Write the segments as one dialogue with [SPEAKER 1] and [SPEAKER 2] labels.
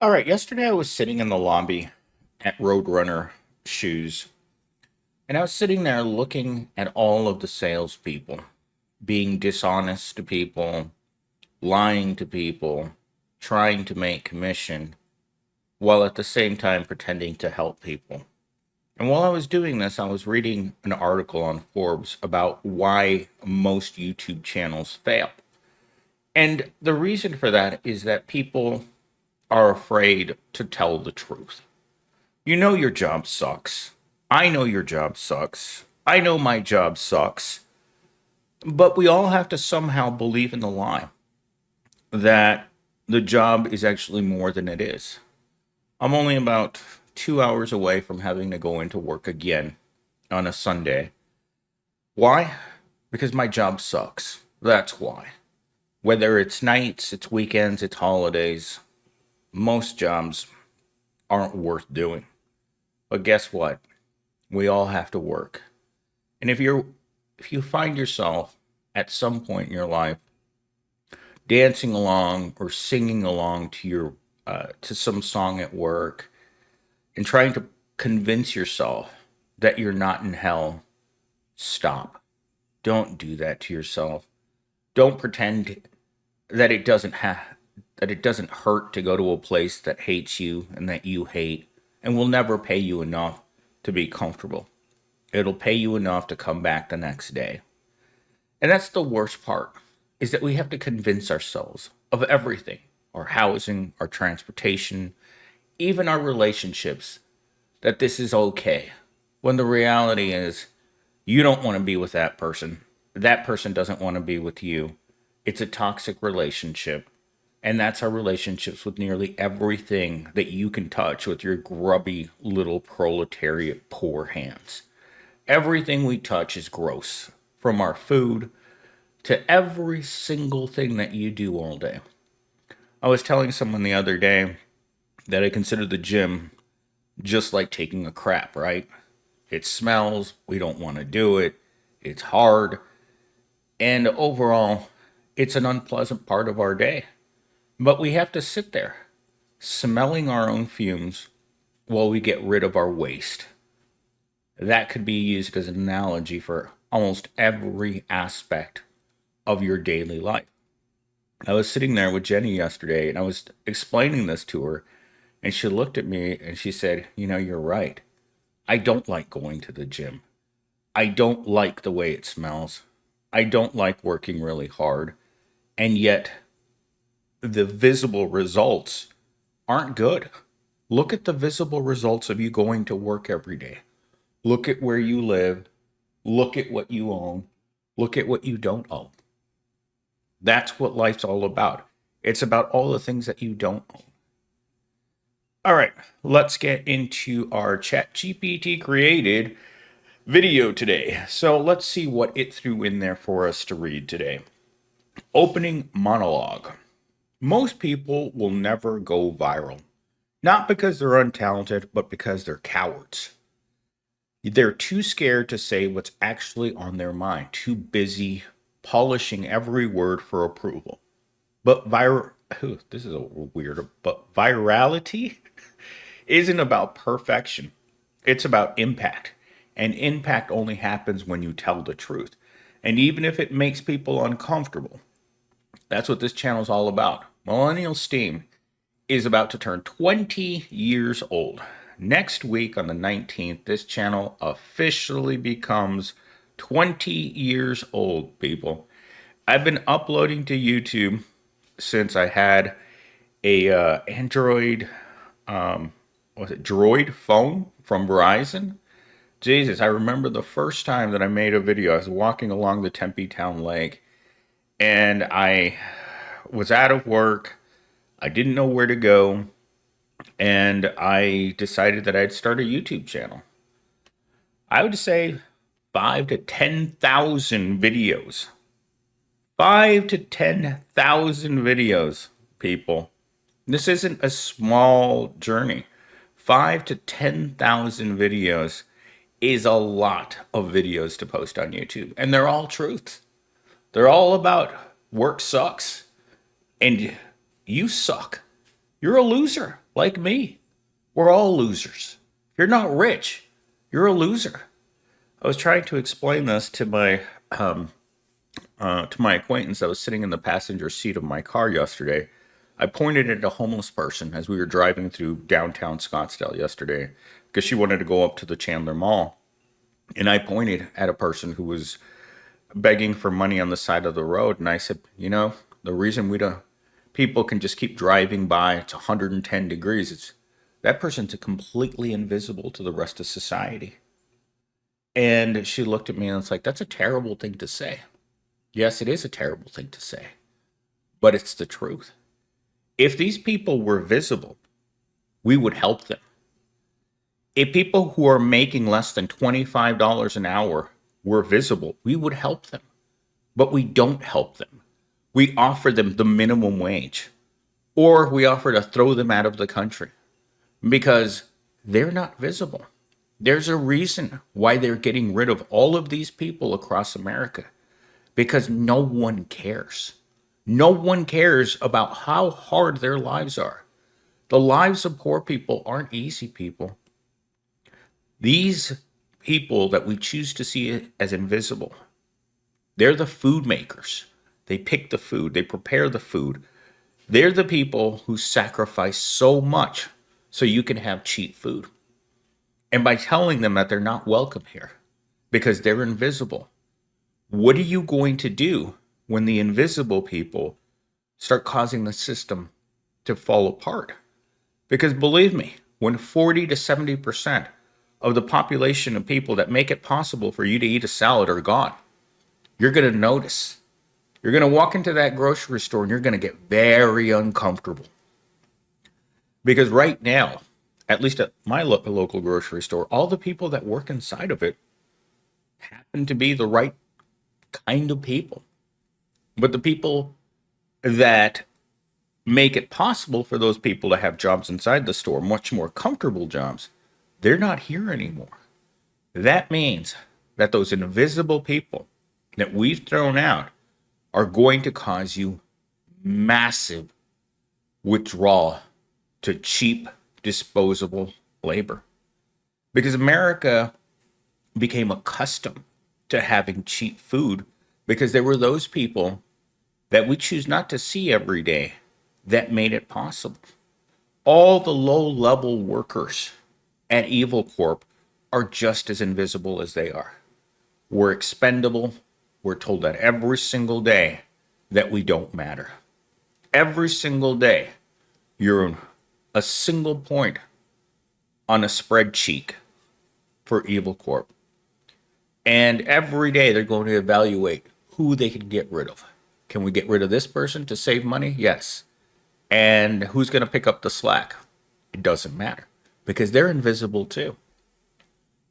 [SPEAKER 1] All right, yesterday I was sitting in the lobby at Roadrunner Shoes, and I was sitting there looking at all of the salespeople being dishonest to people, lying to people, trying to make commission, while at the same time pretending to help people. And while I was doing this, I was reading an article on Forbes about why most YouTube channels fail. And the reason for that is that people are afraid to tell the truth. You know your job sucks. I know your job sucks. I know my job sucks. But we all have to somehow believe in the lie that the job is actually more than it is. I'm only about 2 hours away from having to go into work again on a Sunday. Why? Because my job sucks. That's why. Whether it's nights, it's weekends, it's holidays, most jobs aren't worth doing. But guess what? We all have to work. And if you find yourself at some point in your life dancing along or singing along to your to some song at work and trying to convince yourself that you're not in hell, stop. Don't do that to yourself. Don't pretend that it doesn't hurt to go to a place that hates you and that you hate and will never pay you enough to be comfortable. It'll pay you enough to come back the next day. And that's the worst part, is that we have to convince ourselves of everything, our housing, our transportation, even our relationships, that this is okay. When the reality is, you don't want to be with that person. That person doesn't want to be with you. It's a toxic relationship. And that's our relationships with nearly everything that you can touch with your grubby little proletariat poor hands. Everything we touch is gross, from our food to every single thing that you do all day. I was telling someone the other day that I consider the gym just like taking a crap, right? It smells, we don't want to do it, it's hard, and overall, it's an unpleasant part of our day. But we have to sit there, smelling our own fumes while we get rid of our waste. That could be used as an analogy for almost every aspect of your daily life. I was sitting there with Jenny yesterday and I was explaining this to her, and she looked at me and she said, "You know, you're right. I don't like going to the gym. I don't like the way it smells. I don't like working really hard. And yet, the visible results aren't good. Look at the visible results of you going to work every day. Look at where you live. Look at what you own. Look at what you don't own. That's what life's all about. It's about all the things that you don't own." All right, let's get into our ChatGPT created video today. So let's see what it threw in there for us to read today. Opening monologue. Most people will never go viral. Not because they're untalented, but because they're cowards. They're too scared to say what's actually on their mind, too busy polishing every word for approval. But this is a weird, but virality isn't about perfection. It's about impact. And impact only happens when you tell the truth. And even if it makes people uncomfortable, that's what this channel is all about. Millennial Steam is about to turn 20 years old. Next week on the 19th, this channel officially becomes 20 years old, people. I've been uploading to YouTube since I had a Android, was it Droid phone from Verizon. Jesus, I remember the first time that I made a video. I was walking along the Tempe Town Lake, and I was out of work. I didn't know where to go, and I decided that I'd start a YouTube channel. I would say 5 to 10,000 videos. 5 to 10,000 videos, people. This isn't a small journey. 5 to 10,000 videos is a lot of videos to post on YouTube, and they're all truths. They're all about work sucks and you suck. You're a loser. like me. We're all losers. If you're not rich, you're a loser. I was trying to explain this to my acquaintance that was sitting in the passenger seat of my car yesterday. I pointed at a homeless person as we were driving through downtown Scottsdale yesterday because she wanted to go up to the Chandler Mall. And I pointed at a person who was begging for money on the side of the road. And I said, the reason we don't, people can just keep driving by, it's 110 degrees. It's that person's completely invisible to the rest of society. And she looked at me and it's like, that's a terrible thing to say. Yes, it is a terrible thing to say, but it's the truth. If these people were visible, we would help them. If people who are making less than $25 an hour were visible, we would help them. But we don't help them. We offer them the minimum wage, or we offer to throw them out of the country because they're not visible. There's a reason why they're getting rid of all of these people across America because no one cares. No one cares about how hard their lives are. The lives of poor people aren't easy, people. These people that we choose to see as invisible, they're the food makers. They pick the food, they prepare the food. They're the people who sacrifice so much so you can have cheap food. And by telling them that they're not welcome here because they're invisible, what are you going to do when the invisible people start causing the system to fall apart? Because believe me, when 40 to 70% of the population of people that make it possible for you to eat a salad are gone, you're going to notice. You're going to walk into that grocery store and you're going to get very uncomfortable. Because right now, at least at my local grocery store, all the people that work inside of it happen to be the right kind of people. But the people that make it possible for those people to have jobs inside the store, much more comfortable jobs, they're not here anymore. That means that those invisible people that we've thrown out are going to cause you massive withdrawal to cheap, disposable labor. Because America became accustomed to having cheap food because there were those people that we choose not to see every day that made it possible. All the low-level workers at Evil Corp are just as invisible as they are. We're expendable. We're told that every single day that we don't matter. Every single day, you're a single point on a spreadsheet for Evil Corp. And every day they're going to evaluate who they can get rid of. Can we get rid of this person to save money? Yes. And who's going to pick up the slack? It doesn't matter because they're invisible too.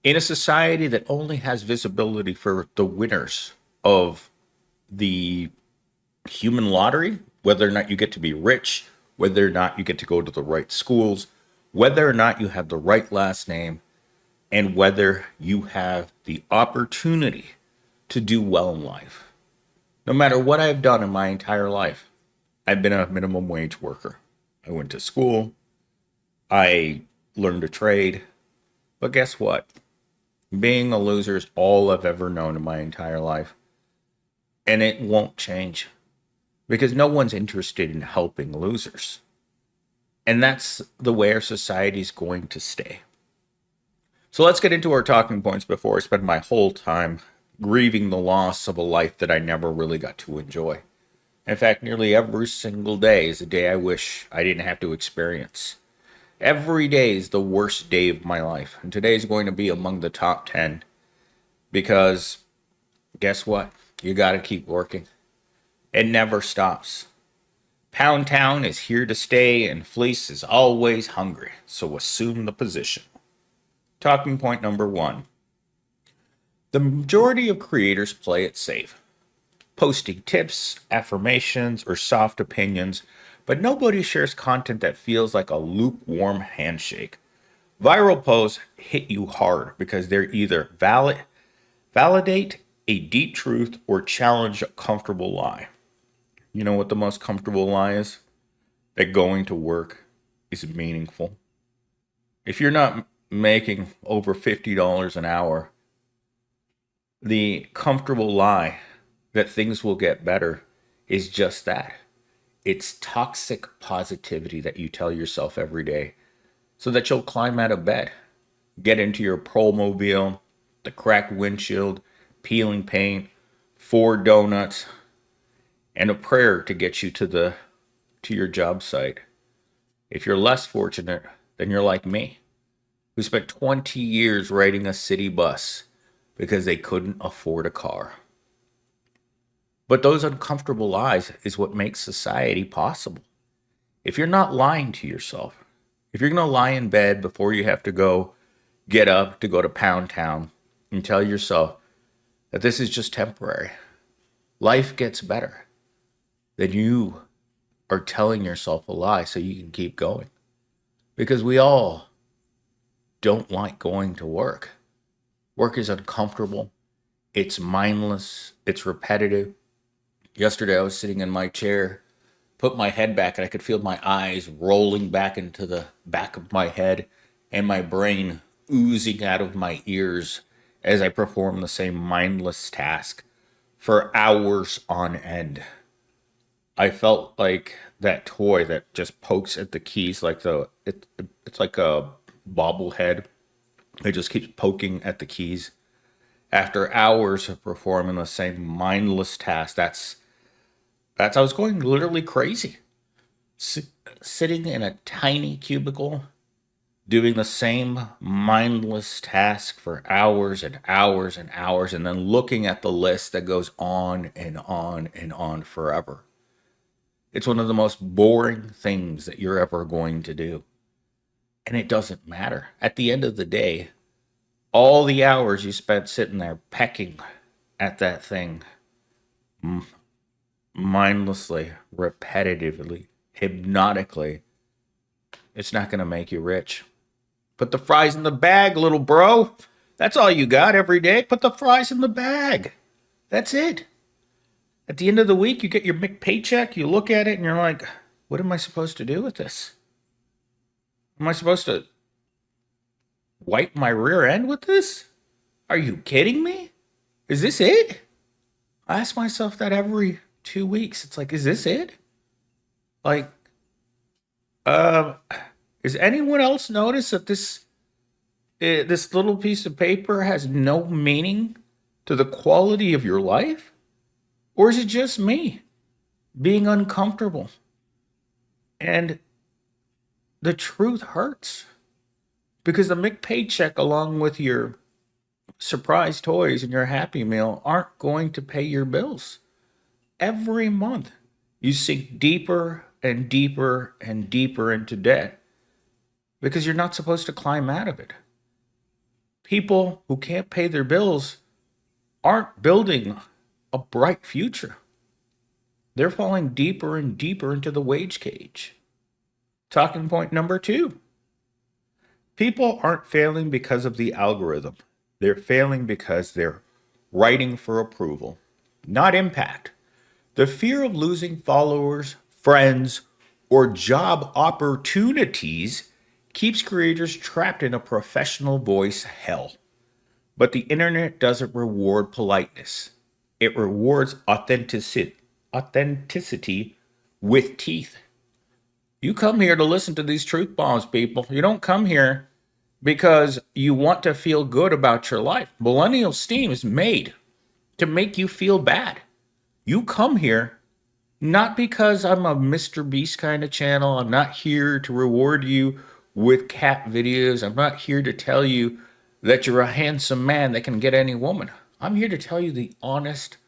[SPEAKER 1] In a society that only has visibility for the winners of the human lottery, whether or not you get to be rich, whether or not you get to go to the right schools, whether or not you have the right last name, and whether you have the opportunity to do well in life. No matter what I've done in my entire life, I've been a minimum wage worker. I went to school, I learned a trade, but guess what? Being a loser is all I've ever known in my entire life. And it won't change because no one's interested in helping losers. And that's the way our society is going to stay. So let's get into our talking points before I spend my whole time grieving the loss of a life that I never really got to enjoy. In fact, nearly every single day is a day I wish I didn't have to experience. Every day is the worst day of my life. And today is going to be among the top 10 because guess what? You got to keep working. It never stops. Pound Town is here to stay and Fleece is always hungry. So assume the position. Talking point number 1. The majority of creators play it safe, posting tips, affirmations, or soft opinions, but nobody shares content that feels like a lukewarm handshake. Viral posts hit you hard because they're either validate a deep truth or challenge a comfortable lie. You know what the most comfortable lie is? That going to work is meaningful. If you're not making over $50 an hour, the comfortable lie that things will get better is just that. It's toxic positivity that you tell yourself every day so that you'll climb out of bed, get into your Promobile, the cracked windshield, peeling paint, 4 donuts, and a prayer to get you to your job site. If you're less fortunate, then you're like me, who spent 20 years riding a city bus because they couldn't afford a car. But those uncomfortable lies is what makes society possible. If you're not lying to yourself, if you're going to lie in bed before you have to go get up to go to Pound Town and tell yourself that this is just temporary, life gets better, then you are telling yourself a lie so you can keep going. Because we all don't like going to work. Work is uncomfortable. It's mindless. It's repetitive. Yesterday, I was sitting in my chair, put my head back, and I could feel my eyes rolling back into the back of my head and my brain oozing out of my ears as I performed the same mindless task for hours on end. I felt like that toy that just pokes at the keys like it's like a bobblehead. It just keeps poking at the keys. After hours of performing the same mindless task, that's I was going literally crazy. Sitting in a tiny cubicle, doing the same mindless task for hours and hours and hours, and then looking at the list that goes on and on and on forever. It's one of the most boring things that you're ever going to do. And it doesn't matter. At the end of the day, all the hours you spent sitting there pecking at that thing mindlessly, repetitively, hypnotically, it's not going to make you rich. Put the fries in the bag, little bro. That's all you got every day. Put the fries in the bag. That's it. At the end of the week, you get your paycheck, you look at it, and you're like, what am I supposed to do with this? Am I supposed to wipe my rear end with this? Are you kidding me? Is this it? I ask myself that every 2 weeks. It's like, is this it? Like, uh, is anyone else notice that this little piece of paper has no meaning to the quality of your life? Or is it just me being uncomfortable? And the truth hurts because the paycheck, along with your surprise toys and your Happy Meal, aren't going to pay your bills. Every month, you sink deeper and deeper and deeper into debt because you're not supposed to climb out of it. People who can't pay their bills aren't building a bright future. They're falling deeper and deeper into the wage cage. Talking point number 2. People aren't failing because of the algorithm. They're failing because they're writing for approval, not impact. The fear of losing followers, friends, or job opportunities keeps creators trapped in a professional voice hell. But the internet doesn't reward politeness. It rewards authenticity with teeth. You come here to listen to these truth bombs, people. You don't come here because you want to feel good about your life. Millennial Steam is made to make you feel bad. You come here not because I'm a Mr. Beast kind of channel. I'm not here to reward you with cat videos. I'm not here to tell you that you're a handsome man that can get any woman. I'm here to tell you the honest,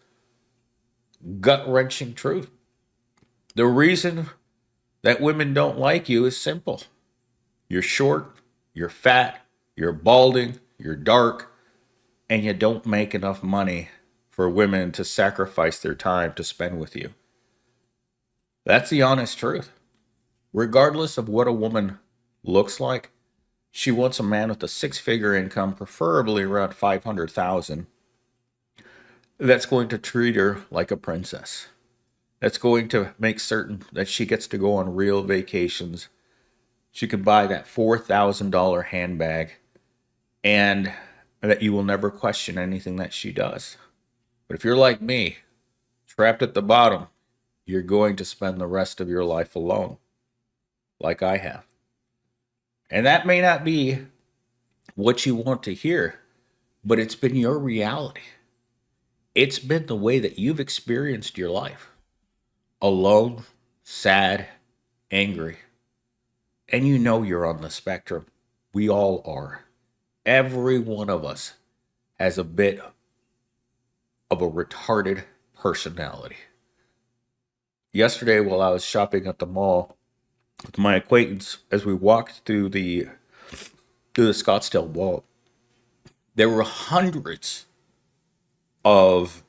[SPEAKER 1] gut-wrenching truth. The reason that women don't like you is simple. You're short, you're fat, you're balding, you're dark, and you don't make enough money for women to sacrifice their time to spend with you. That's the honest truth. Regardless of what a woman looks like, she wants a man with a six-figure income, preferably around 500,000, that's going to treat her like a princess. That's going to make certain that she gets to go on real vacations, She could buy that $4,000 handbag and that you will never question anything that she does. But if you're like me, trapped at the bottom, you're going to spend the rest of your life alone, like I have. And that may not be what you want to hear, but it's been your reality. It's been the way that you've experienced your life alone, sad, angry. And you know you're on the spectrum. We all are. Every one of us has a bit of a retarded personality. Yesterday, while I was shopping at the mall with my acquaintance, as we walked through the Scottsdale Mall, there were hundreds of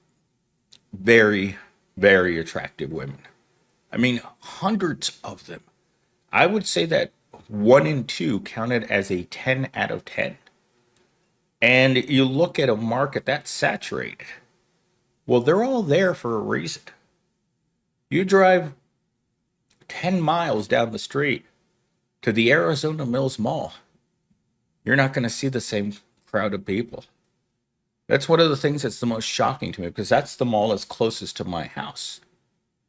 [SPEAKER 1] very, very attractive women. I mean, hundreds of them. I would say that 1 in 2 counted as a 10 out of 10. And you look at a market that's saturated. Well, they're all there for a reason. You drive 10 miles down the street to the Arizona Mills Mall, you're not going to see the same crowd of people. That's one of the things that's the most shocking to me because that's the mall that's closest to my house.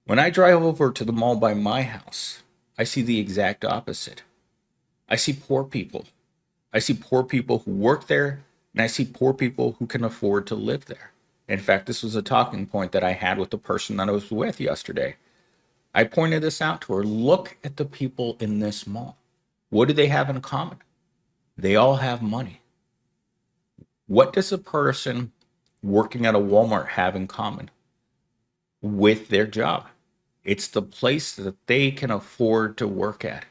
[SPEAKER 1] When I drive over to the mall by my house, I see the exact opposite. I see poor people. I see poor people who work there, and I see poor people who can afford to live there. In fact, this was a talking point that I had with the person that I was with yesterday. I pointed this out to her. Look at the people in this mall. What do they have in common? They all have money. What does a person working at a Walmart have in common with their job? It's the place that they can afford to work at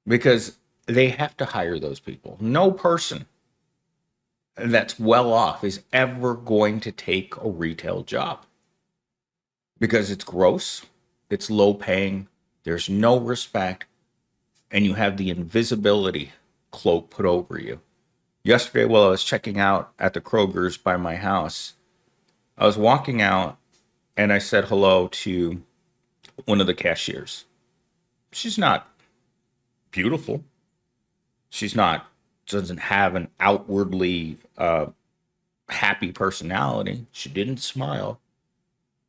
[SPEAKER 1] because they have to hire those people. No person that's well off is ever going to take a retail job because it's gross, it's low paying, there's no respect, and you have the invisibility cloak put over you. Yesterday, while I was checking out at the Kroger's by my house, I was walking out and I said hello to one of the cashiers. She's not beautiful. Doesn't have an outwardly happy personality. She didn't smile.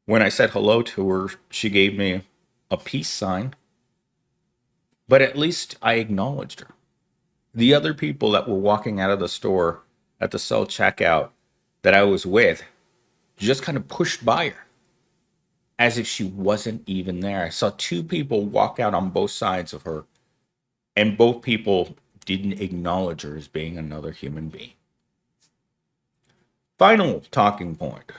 [SPEAKER 1] When I said hello to her, she gave me a peace sign. But at least I acknowledged her. The other people that were walking out of the store at the self checkout that I was with just kind of pushed by her as if she wasn't even there. I saw 2 people walk out on both sides of her, and both people didn't acknowledge her as being another human being. Final talking point.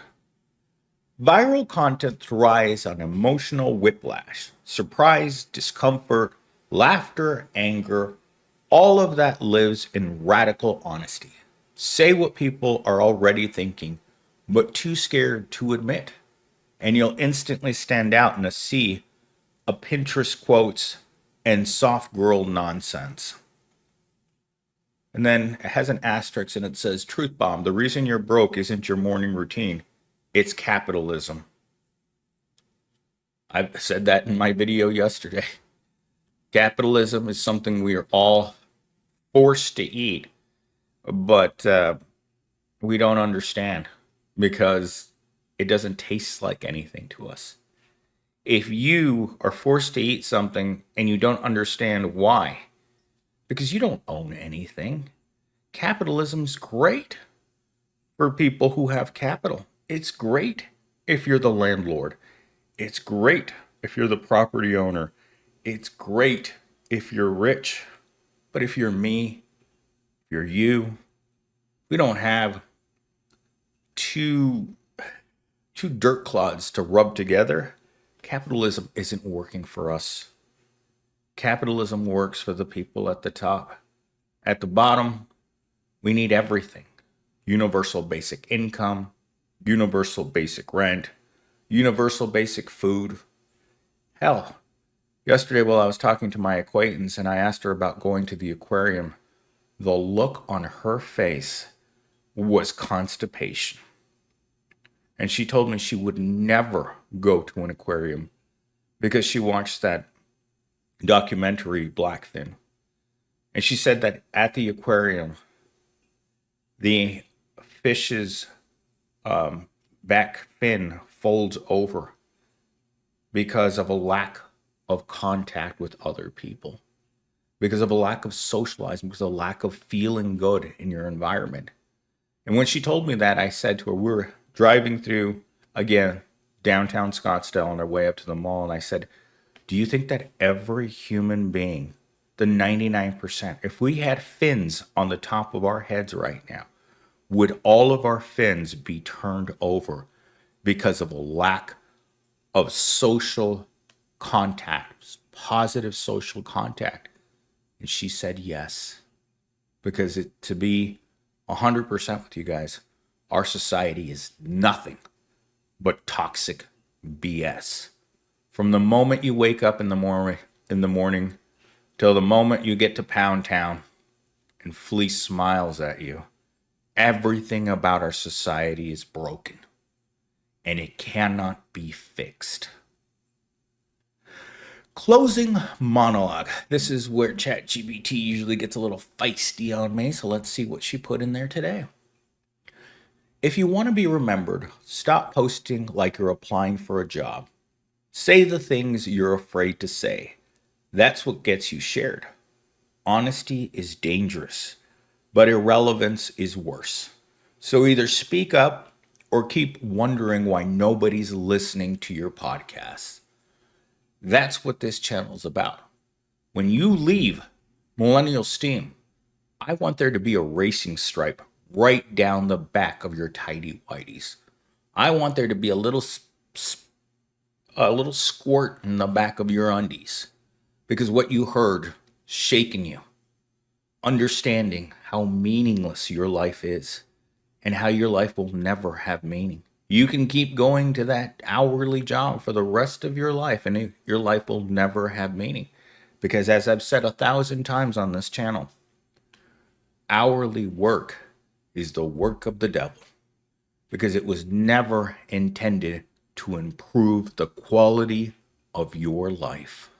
[SPEAKER 1] Viral content thrives on emotional whiplash, surprise, discomfort, laughter, anger. All of that lives in radical honesty. Say what people are already thinking, but too scared to admit. And you'll instantly stand out in a sea of Pinterest quotes and soft girl nonsense. And then it has an asterisk and it says, Truth bomb, the reason you're broke isn't your morning routine. It's capitalism. I said that in my video yesterday. Capitalism is something we are all forced to eat, but we don't understand because it doesn't taste like anything to us. If you are forced to eat something and you don't understand why, because you don't own anything, capitalism's great for people who have capital. It's great if you're the landlord. It's great if you're the property owner. It's great if you're rich. But if you're me, if you're you, we don't have two dirt clods to rub together. Capitalism isn't working for us. Capitalism works for the people at the top. At the bottom, we need everything. Universal basic income, universal basic rent, universal basic food. Hell, yesterday while I was talking to my acquaintance and I asked her about going to the aquarium, the look on her face was constipation. And she told me she would never go to an aquarium because she watched that documentary Blackfin. And she said that at the aquarium, the fish's back fin folds over because of a lack of contact with other people, because of a lack of socializing, because of a lack of feeling good in your environment. And when she told me that, I said to her, we were driving through, again, downtown Scottsdale on our way up to the mall, and I said, do you think that every human being, the 99%, if we had fins on the top of our heads right now, would all of our fins be turned over because of a lack of social contact, positive social contact? And she said yes, because to be 100% with you guys, our society is nothing but toxic BS. From the moment you wake up in the morning till the moment you get to Pound Town and Fleece smiles at you, everything about our society is broken and it cannot be fixed. Closing monologue. This is where ChatGPT usually gets a little feisty on me, so let's see what she put in there today. If you want to be remembered, stop posting like you're applying for a job. Say the things you're afraid to say. That's what gets you shared. Honesty is dangerous, but irrelevance is worse. So either speak up or keep wondering why nobody's listening to your podcast. That's what this channel is about. When you leave Millennial Steam, I want there to be a racing stripe right down the back of your tidy whities. I want there to be a little squirt in the back of your undies, because what you heard shaking you, understanding how meaningless your life is and how your life will never have meaning. You can keep going to that hourly job for the rest of your life and your life will never have meaning. Because as I've said 1,000 times on this channel, hourly work is the work of the devil, because it was never intended to improve the quality of your life.